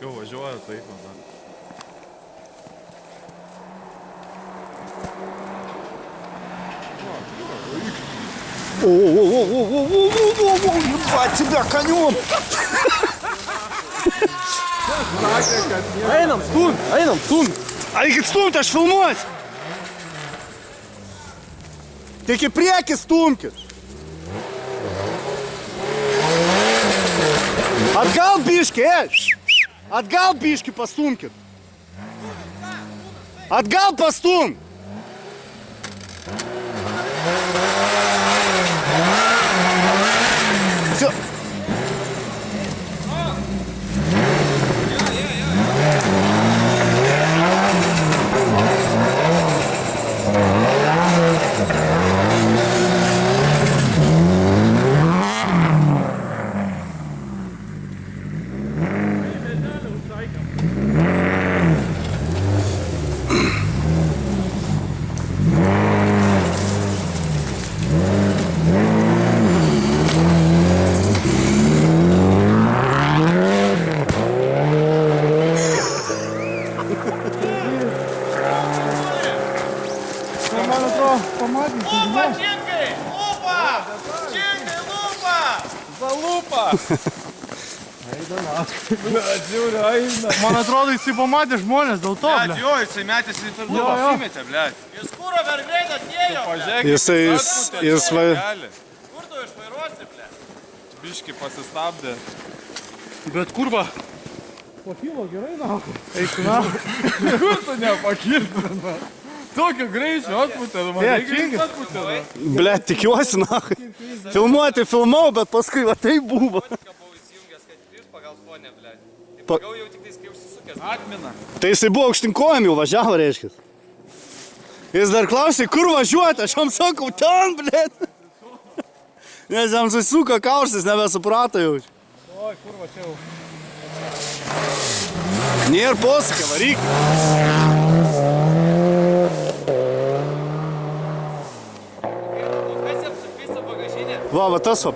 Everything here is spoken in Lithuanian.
Jau važiuoja taip, na. Ебать тебя конем! Einam, stum! Eikit stumt, aš filmuosiu! Tik į priekį stumkit! Atgal biški, Atgal biški pastumkit! Atgal pastum! Все. Man atrodo, pamatys. Lupa, činkai! Lupa! Činkai, lupa! Zalupa! Žiūriu, eina. Man atrodo, jisai pamatė žmonės dėl to, Blet, jo, jisai metėsi į tarduvą, apsimetė, blet. Jis kūro per greitą atėjo, blet. Jis va... Kur tu išvairuosi, blet? Biški pasistabdė. Bet kurva. Pakilo gerai, na. Eik, na. Kur tu nepakilti, na? Tokio greičio atputė, man reikia atputė. Ble, tikiuosi, na. Filmuoti filmau, bet paskui va tai buvo. Buvau įsijungęs, kad jūs pagal fonę, blet. Tai pagau jau tik tais, kai užsisukęs. Atmina. Tai jisai buvo aukštinkojami, jau važiavo, reiškia. Jis dar klausė, kur važiuoti, aš jam sakau, ten, blėt. Nes jam susisuko kauštis, nebesuprato jau. Oi, kurva, čia jau. Nėra posakė, varyk. Kas jam supisa bagažinė? Va, tas va,